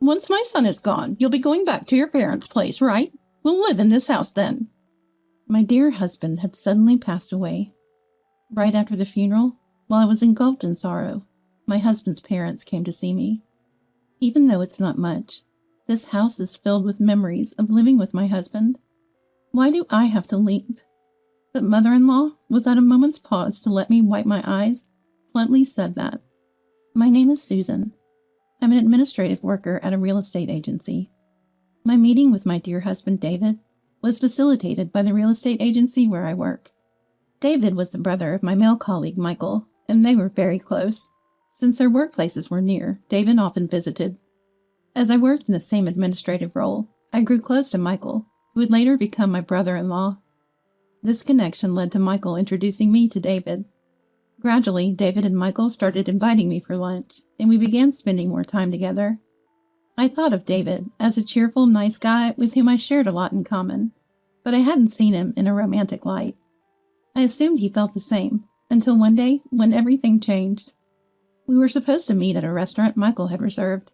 Once my son is gone, you'll be going back to your parents' place, right? We'll live in this house then. My dear husband had suddenly passed away. Right after the funeral, while I was engulfed in sorrow, my husband's parents came to see me. Even though it's not much, this house is filled with memories of living with my husband. Why do I have to leave? But mother-in-law, without a moment's pause to let me wipe my eyes, bluntly said that. My name is Susan. I'm an administrative worker at a real estate agency. My meeting with my dear husband, David, was facilitated by the real estate agency where I work. David was the brother of my male colleague, Michael, and they were very close. Since their workplaces were near, David often visited. As I worked in the same administrative role, I grew close to Michael, who would later become my brother-in-law. This connection led to Michael introducing me to David. Gradually, David and Michael started inviting me for lunch, and we began spending more time together. I thought of David as a cheerful, nice guy with whom I shared a lot in common, but I hadn't seen him in a romantic light. I assumed he felt the same, until one day when everything changed. We were supposed to meet at a restaurant Michael had reserved,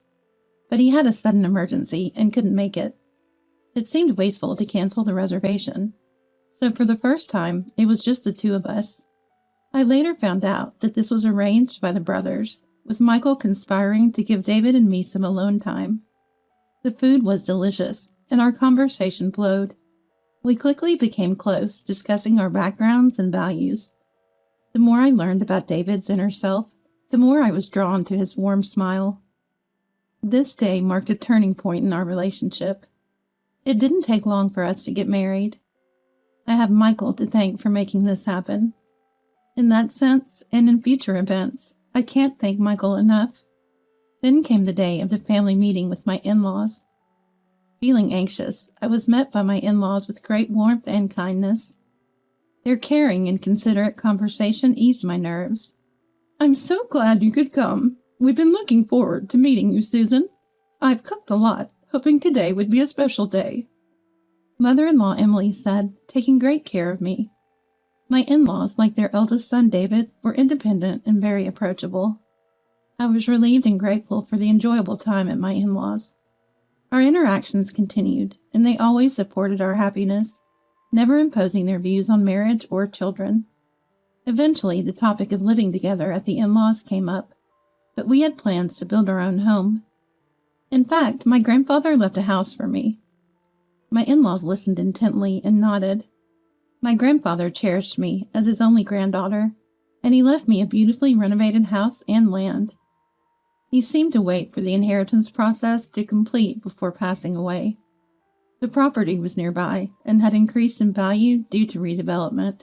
but he had a sudden emergency and couldn't make it. It seemed wasteful to cancel the reservation, so for the first time, it was just the two of us. I later found out that this was arranged by the brothers, with Michael conspiring to give David and me some alone time. The food was delicious, and our conversation flowed. We quickly became close, discussing our backgrounds and values. The more I learned about David's inner self, the more I was drawn to his warm smile. This day marked a turning point in our relationship. It didn't take long for us to get married. I have Michael to thank for making this happen. In that sense, and in future events, I can't thank Michael enough. Then came the day of the family meeting with my in-laws. Feeling anxious, I was met by my in-laws with great warmth and kindness. Their caring and considerate conversation eased my nerves. I'm so glad you could come. We've been looking forward to meeting you, Susan. I've cooked a lot, hoping today would be a special day. Mother-in-law Emily said, taking great care of me. My in-laws, like their eldest son David, were independent and very approachable. I was relieved and grateful for the enjoyable time at my in-laws. Our interactions continued, and they always supported our happiness, never imposing their views on marriage or children. Eventually, the topic of living together at the in-laws came up, but we had plans to build our own home. In fact, my grandfather left a house for me. My in-laws listened intently and nodded. My grandfather cherished me as his only granddaughter, and he left me a beautifully renovated house and land. He seemed to wait for the inheritance process to complete before passing away. The property was nearby and had increased in value due to redevelopment.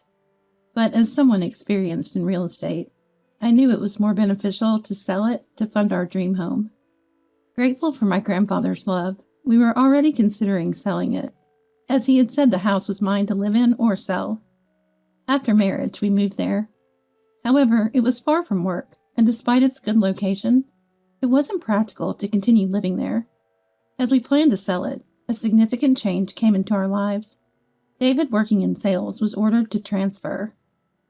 But as someone experienced in real estate, I knew it was more beneficial to sell it to fund our dream home. Grateful for my grandfather's love, we were already considering selling it, as he had said the house was mine to live in or sell. After marriage, we moved there. However, it was far from work, and despite its good location, it wasn't practical to continue living there. As we planned to sell it, a significant change came into our lives. David, working in sales, was ordered to transfer.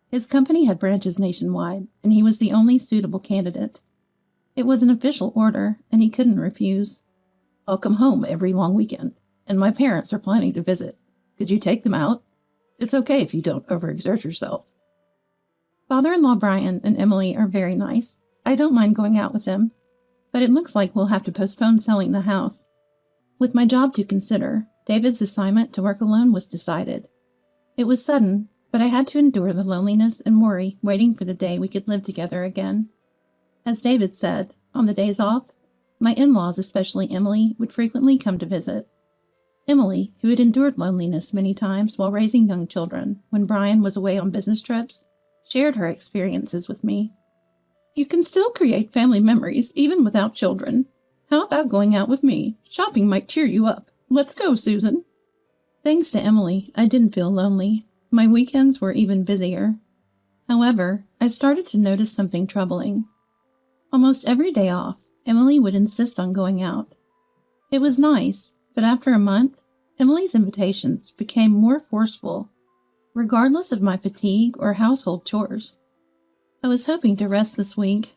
His company had branches nationwide, and he was the only suitable candidate. It was an official order, and he couldn't refuse. I'll come home every long weekend, and my parents are planning to visit. Could you take them out? It's okay if you don't overexert yourself. Father-in-law Brian and Emily are very nice. I don't mind going out with them, but it looks like we'll have to postpone selling the house. With my job to consider, David's assignment to work alone was decided. It was sudden, but I had to endure the loneliness and worry waiting for the day we could live together again. As David said, on the days off, my in-laws, especially Emily, would frequently come to visit. Emily, who had endured loneliness many times while raising young children when Brian was away on business trips, shared her experiences with me. You can still create family memories even without children. How about going out with me? Shopping might cheer you up. Let's go, Susan. Thanks to Emily, I didn't feel lonely. My weekends were even busier. However, I started to notice something troubling. Almost every day off, Emily would insist on going out. It was nice, but after a month, Emily's invitations became more forceful, regardless of my fatigue or household chores. I was hoping to rest this week.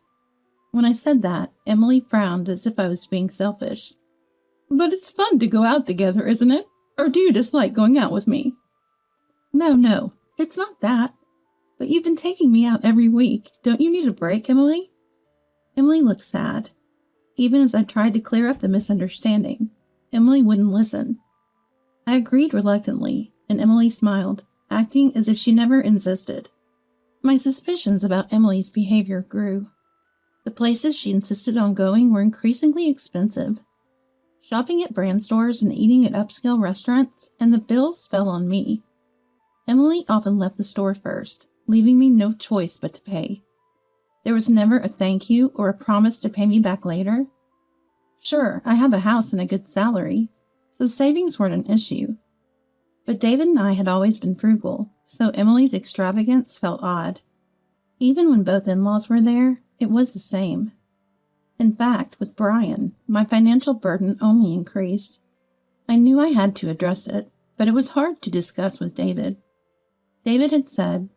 When I said that, Emily frowned as if I was being selfish. But it's fun to go out together, isn't it? Or do you dislike going out with me? No, it's not that. But you've been taking me out every week. Don't you need a break, Emily? Emily looked sad. Even as I tried to clear up the misunderstanding, Emily wouldn't listen. I agreed reluctantly, and Emily smiled, acting as if she never insisted. My suspicions about Emily's behavior grew. The places she insisted on going were increasingly expensive. Shopping at brand stores and eating at upscale restaurants, and the bills fell on me. Emily often left the store first, leaving me no choice but to pay. There was never a thank you or a promise to pay me back later. Sure, I have a house and a good salary, so savings weren't an issue. But David and I had always been frugal, so Emily's extravagance felt odd. Even when both in-laws were there, it was the same. In fact, with Brian, my financial burden only increased. I knew I had to address it, but it was hard to discuss with David. David had said,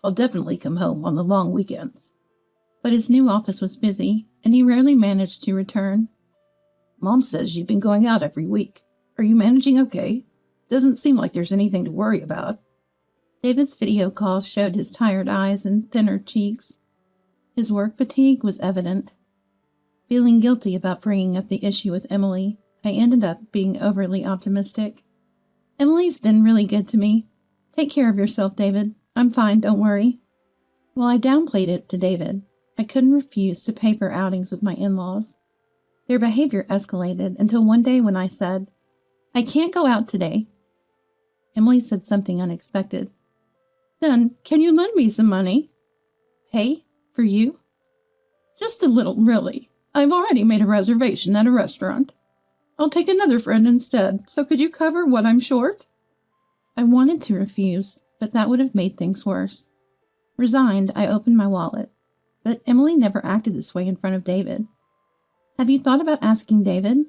"I'll definitely come home on the long weekends." But his new office was busy, and he rarely managed to return. "Mom says you've been going out every week. Are you managing okay? Doesn't seem like there's anything to worry about." David's video call showed his tired eyes and thinner cheeks. His work fatigue was evident. Feeling guilty about bringing up the issue with Emily, I ended up being overly optimistic. "Emily's been really good to me. Take care of yourself, David. I'm fine, don't worry." While I downplayed it to David, I couldn't refuse to pay for outings with my in-laws. Their behavior escalated until one day when I said, "I can't go out today." Emily said something unexpected. "Then, can you lend me some money?" "Pay? For you?" "Just a little, really. I've already made a reservation at a restaurant. I'll take another friend instead, so could you cover what I'm short?" I wanted to refuse, but that would have made things worse. Resigned, I opened my wallet. But Emily never acted this way in front of David. "Have you thought about asking David?"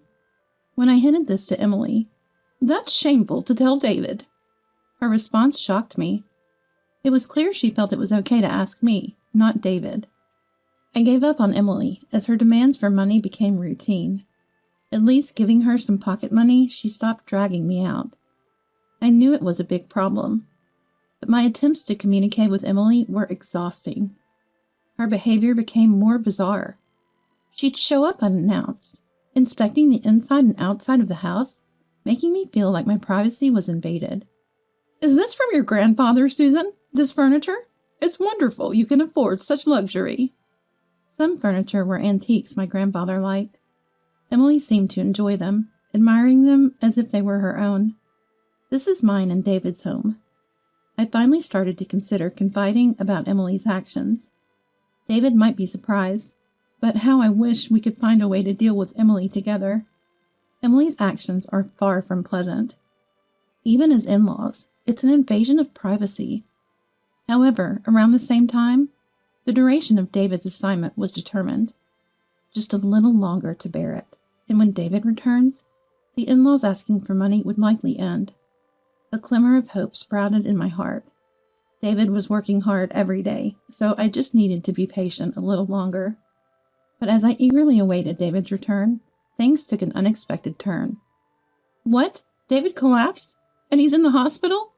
When I hinted this to Emily, "That's shameful to tell David." Her response shocked me. It was clear she felt it was okay to ask me, not David. I gave up on Emily as her demands for money became routine. At least giving her some pocket money, she stopped dragging me out. I knew it was a big problem, but my attempts to communicate with Emily were exhausting. Her behavior became more bizarre. She'd show up unannounced, inspecting the inside and outside of the house, making me feel like my privacy was invaded. "Is this from your grandfather, Susan? This furniture? It's wonderful you can afford such luxury." Some furniture were antiques my grandfather liked. Emily seemed to enjoy them, admiring them as if they were her own. This is mine and David's home. I finally started to consider confiding about Emily's actions. David might be surprised, but how I wish we could find a way to deal with Emily together. Emily's actions are far from pleasant. Even as in-laws, it's an invasion of privacy. However, around the same time, the duration of David's assignment was determined. Just a little longer to bear it, and when David returns, the in-laws asking for money would likely end. A glimmer of hope sprouted in my heart. David was working hard every day, so I just needed to be patient a little longer. But as I eagerly awaited David's return, things took an unexpected turn. "What? David collapsed? And he's in the hospital?"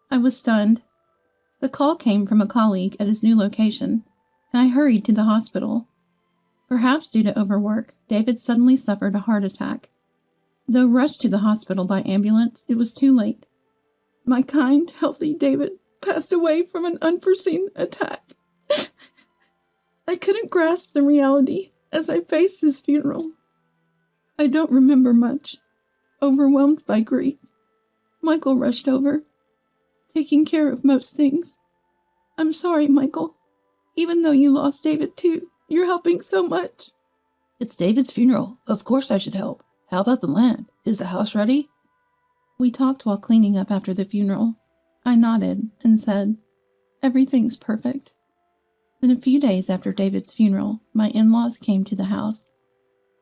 I was stunned. The call came from a colleague at his new location, and I hurried to the hospital. Perhaps due to overwork, David suddenly suffered a heart attack. Though rushed to the hospital by ambulance, it was too late. My kind, healthy David passed away from an unforeseen attack. I couldn't grasp the reality as I faced his funeral. I don't remember much, overwhelmed by grief. Michael rushed over, taking care of most things. "I'm sorry, Michael. Even though you lost David too, you're helping so much." "It's David's funeral. Of course I should help. How about the land? Is the house ready?" We talked while cleaning up after the funeral. I nodded and said, "Everything's perfect." Then a few days after David's funeral, my in-laws came to the house.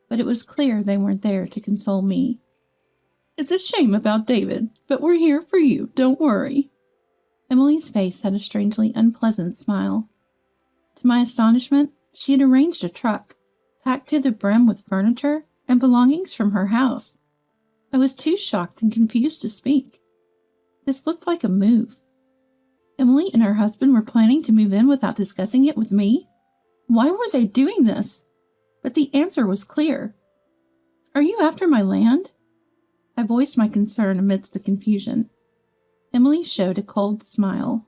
But it was clear they weren't there to console me. "It's a shame about David, but we're here for you, don't worry." Emily's face had a strangely unpleasant smile. To my astonishment, she had arranged a truck, packed to the brim with furniture, and belongings from her house. I was too shocked and confused to speak. This looked like a move. Emily and her husband were planning to move in without discussing it with me? Why were they doing this? But the answer was clear. Are you after my land? I voiced my concern amidst the confusion. Emily showed a cold smile.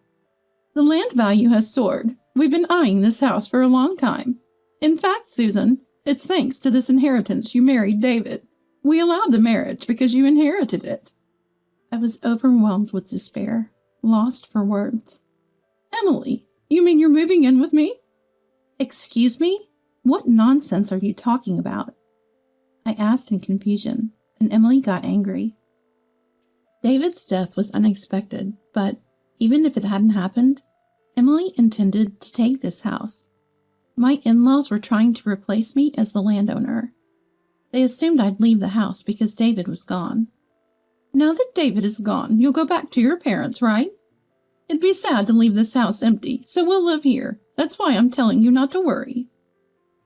The land value has soared. We've been eyeing this house for a long time. In fact, Susan, it's thanks to this inheritance you married David. We allowed the marriage because you inherited it. I was overwhelmed with despair, lost for words. Emily, you mean you're moving in with me? Excuse me? What nonsense are you talking about? I asked in confusion, and Emily got angry. David's death was unexpected, but even if it hadn't happened, Emily intended to take this house. My in-laws were trying to replace me as the landowner. They assumed I'd leave the house because David was gone. Now that David is gone, you'll go back to your parents, right? It'd be sad to leave this house empty, so we'll live here. That's why I'm telling you not to worry.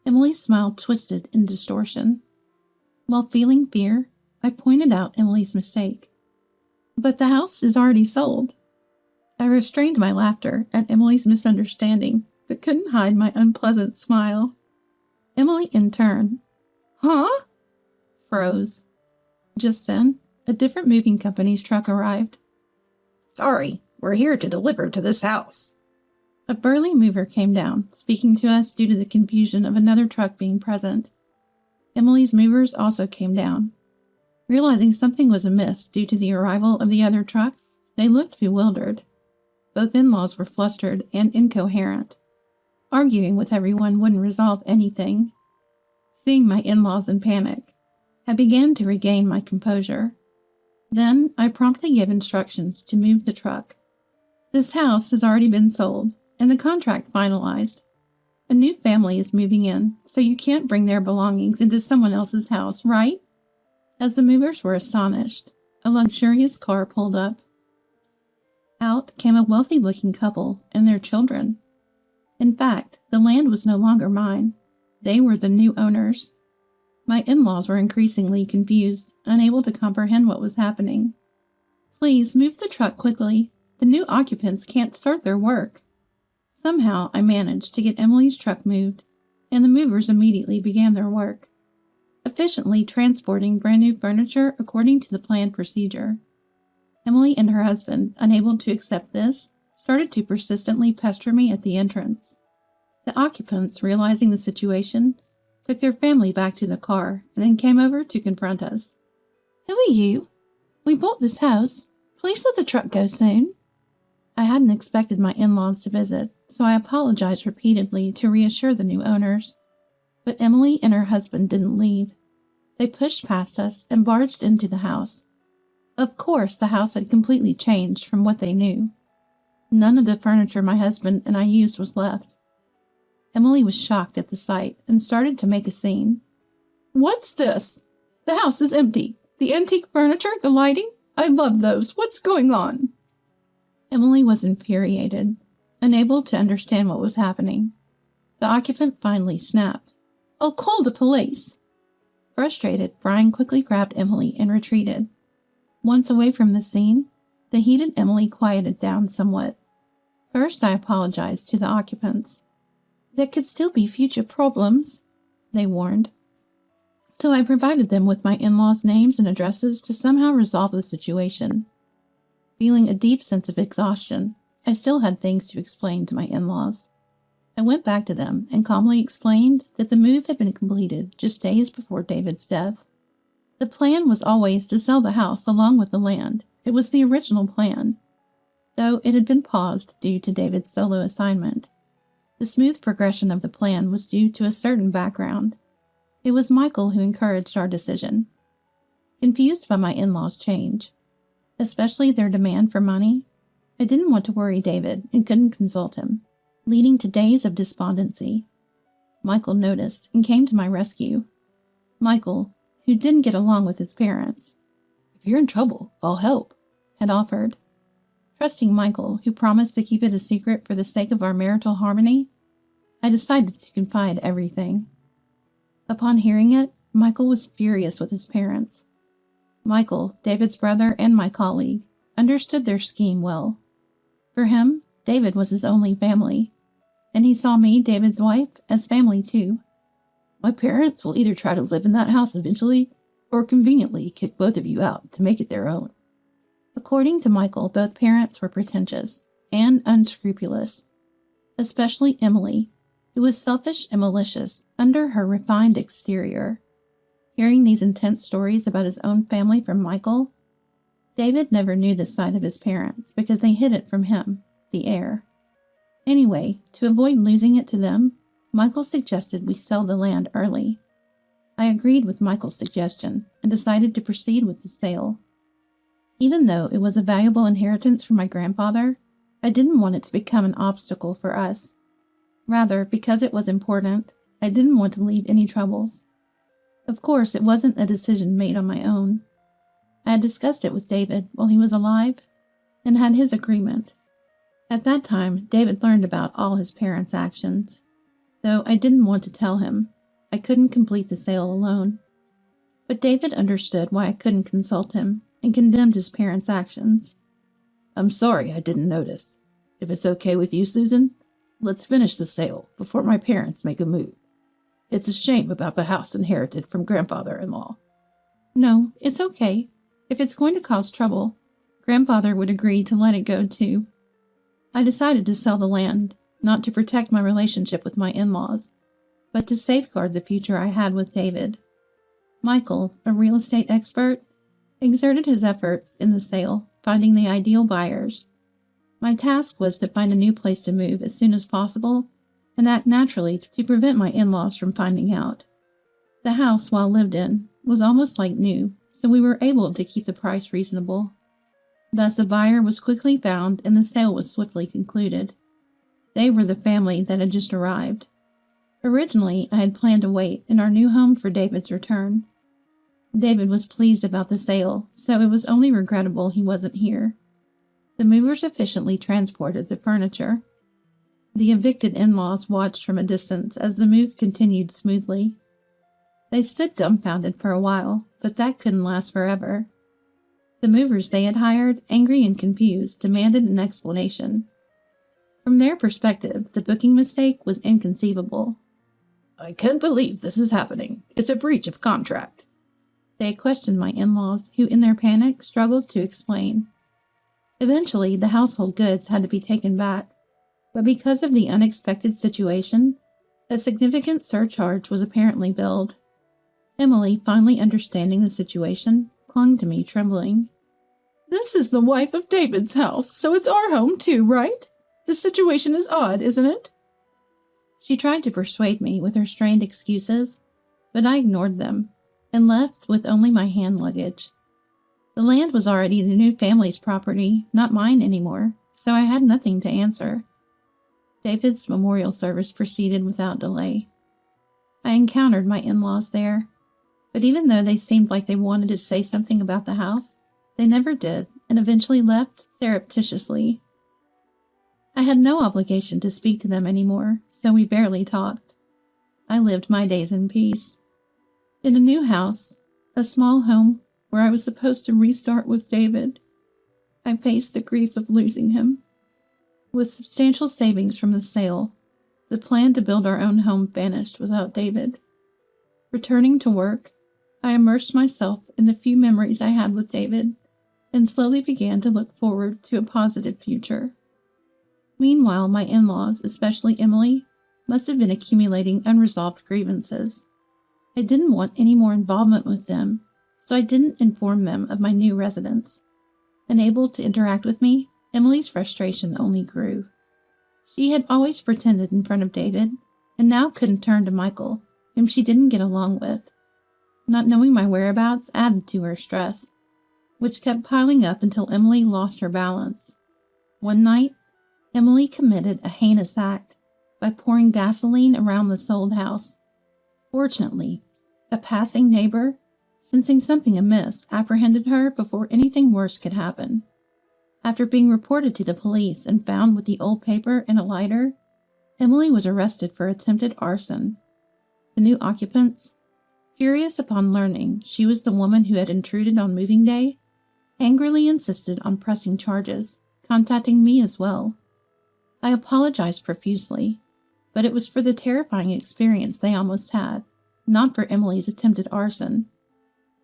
Emily's smile twisted in distortion. While feeling fear, I pointed out Emily's mistake. But the house is already sold. I restrained my laughter at Emily's misunderstanding, but couldn't hide my unpleasant smile. Emily, in turn, huh? Froze. Just then, a different moving company's truck arrived. Sorry, we're here to deliver to this house. A burly mover came down, speaking to us due to the confusion of another truck being present. Emily's movers also came down. Realizing something was amiss due to the arrival of the other truck, they looked bewildered. Both in-laws were flustered and incoherent. Arguing with everyone wouldn't resolve anything. Seeing my in-laws in panic, I began to regain my composure. Then I promptly gave instructions to move the truck. This house has already been sold, and the contract finalized. A new family is moving in, so you can't bring their belongings into someone else's house, right? As the movers were astonished, a luxurious car pulled up. Out came a wealthy-looking couple and their children. In fact, the land was no longer mine. They were the new owners. My in-laws were increasingly confused, unable to comprehend what was happening. Please move the truck quickly. The new occupants can't start their work. Somehow I managed to get Emily's truck moved, and the movers immediately began their work, efficiently transporting brand new furniture according to the planned procedure. Emily and her husband, unable to accept this, started to persistently pester me at the entrance. The occupants, realizing the situation, took their family back to the car and then came over to confront us. Who are you? We bought this house. Please let the truck go soon. I hadn't expected my in-laws to visit, so I apologized repeatedly to reassure the new owners. But Emily and her husband didn't leave. They pushed past us and barged into the house. Of course, the house had completely changed from what they knew. None of the furniture my husband and I used was left. Emily was shocked at the sight and started to make a scene. What's this? The house is empty. The antique furniture, the lighting, I love those. What's going on? Emily was infuriated, unable to understand what was happening. The occupant finally snapped. I'll call the police. Frustrated, Brian quickly grabbed Emily and retreated. Once away from the scene, the heated Emily quieted down somewhat. First, I apologized to the occupants. There could still be future problems, they warned. So I provided them with my in-laws' names and addresses to somehow resolve the situation. Feeling a deep sense of exhaustion, I still had things to explain to my in-laws. I went back to them and calmly explained that the move had been completed just days before David's death. The plan was always to sell the house along with the land. It was the original plan, though it had been paused due to David's solo assignment. The smooth progression of the plan was due to a certain background. It was Michael who encouraged our decision. Confused by my in-laws' change, especially their demand for money, I didn't want to worry David and couldn't consult him, leading to days of despondency. Michael noticed and came to my rescue. Michael, who didn't get along with his parents, if you're in trouble, I'll help, had offered. Trusting Michael, who promised to keep it a secret for the sake of our marital harmony, I decided to confide everything. Upon hearing it, Michael was furious with his parents. Michael, David's brother and my colleague, understood their scheme well. For him, David was his only family, and he saw me, David's wife, as family too. My parents will either try to live in that house eventually, or conveniently kick both of you out to make it their own. According to Michael, both parents were pretentious and unscrupulous, especially Emily, who was selfish and malicious under her refined exterior. Hearing these intense stories about his own family from Michael, David never knew this side of his parents because they hid it from him, the heir. Anyway, to avoid losing it to them, Michael suggested we sell the land early. I agreed with Michael's suggestion and decided to proceed with the sale. Even though it was a valuable inheritance from my grandfather, I didn't want it to become an obstacle for us. Rather, because it was important, I didn't want to leave any troubles. Of course, it wasn't a decision made on my own. I had discussed it with David while he was alive and had his agreement. At that time, David learned about all his parents' actions. Though I didn't want to tell him, I couldn't complete the sale alone. But David understood why I couldn't consult him and condemned his parents' actions. I'm sorry I didn't notice. If it's okay with you, Susan, let's finish the sale before my parents make a move. It's a shame about the house inherited from grandfather-in-law. No, it's okay. If it's going to cause trouble, Grandfather would agree to let it go too. I decided to sell the land, not to protect my relationship with my in-laws, but to safeguard the future I had with David. Michael, a real estate expert, exerted his efforts in the sale, finding the ideal buyers. My task was to find a new place to move as soon as possible and act naturally to prevent my in-laws from finding out. The house, while lived in, was almost like new, so we were able to keep the price reasonable. Thus a buyer was quickly found and the sale was swiftly concluded. They were the family that had just arrived. Originally, I had planned to wait in our new home for David's return. David was pleased about the sale, so it was only regrettable he wasn't here. The movers efficiently transported the furniture. The evicted in-laws watched from a distance as the move continued smoothly. They stood dumbfounded for a while, but that couldn't last forever. The movers they had hired, angry and confused, demanded an explanation. From their perspective, the booking mistake was inconceivable. I can't believe this is happening. It's a breach of contract. They questioned my in-laws, who in their panic struggled to explain. Eventually, the household goods had to be taken back, but because of the unexpected situation, a significant surcharge was apparently billed. Emily, finally understanding the situation, clung to me, trembling. This is the wife of David's house, so it's our home too, right? The situation is odd, isn't it? She tried to persuade me with her strained excuses, but I ignored them and left with only my hand luggage. The land was already the new family's property, not mine anymore, so I had nothing to answer. David's memorial service proceeded without delay. I encountered my in-laws there, but even though they seemed like they wanted to say something about the house, they never did and eventually left surreptitiously. I had no obligation to speak to them anymore, so we barely talked. I lived my days in peace. In a new house, a small home where I was supposed to restart with David, I faced the grief of losing him. With substantial savings from the sale, the plan to build our own home vanished without David. Returning to work, I immersed myself in the few memories I had with David and slowly began to look forward to a positive future. Meanwhile, my in-laws, especially Emily, must have been accumulating unresolved grievances. I didn't want any more involvement with them, so I didn't inform them of my new residence. Unable to interact with me, Emily's frustration only grew. She had always pretended in front of David, and now couldn't turn to Michael, whom she didn't get along with. Not knowing my whereabouts added to her stress, which kept piling up until Emily lost her balance. One night, Emily committed a heinous act by pouring gasoline around the sold house. Fortunately, a passing neighbor, sensing something amiss, apprehended her before anything worse could happen. After being reported to the police and found with the old paper and a lighter, Emily was arrested for attempted arson. The new occupants, Furious upon learning she was the woman who had intruded on moving day, angrily insisted on pressing charges, contacting me as well. I apologized profusely, but it was for the terrifying experience they almost had, not for Emily's attempted arson.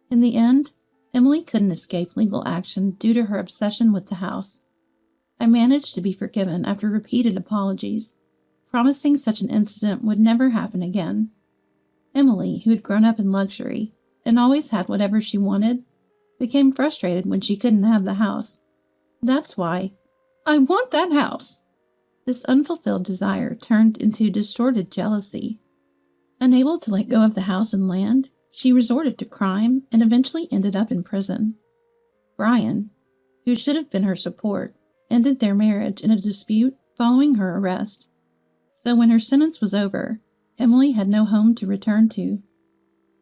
In the end, Emily couldn't escape legal action due to her obsession with the house. I managed to be forgiven after repeated apologies, promising such an incident would never happen again. Emily, who had grown up in luxury and always had whatever she wanted, became frustrated when she couldn't have the house. That's why, I want that house! This unfulfilled desire turned into distorted jealousy. Unable to let go of the house and land, she resorted to crime and eventually ended up in prison. Brian, who should have been her support, ended their marriage in a dispute following her arrest. So when her sentence was over, Emily had no home to return to.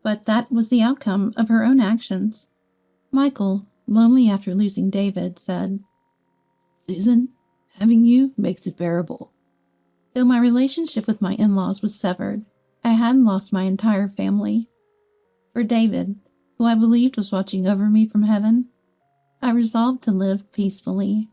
But that was the outcome of her own actions. Michael, lonely after losing David, said, "Susan, having you makes it bearable." Though my relationship with my in-laws was severed, I hadn't lost my entire family. For David, who I believed was watching over me from heaven, I resolved to live peacefully.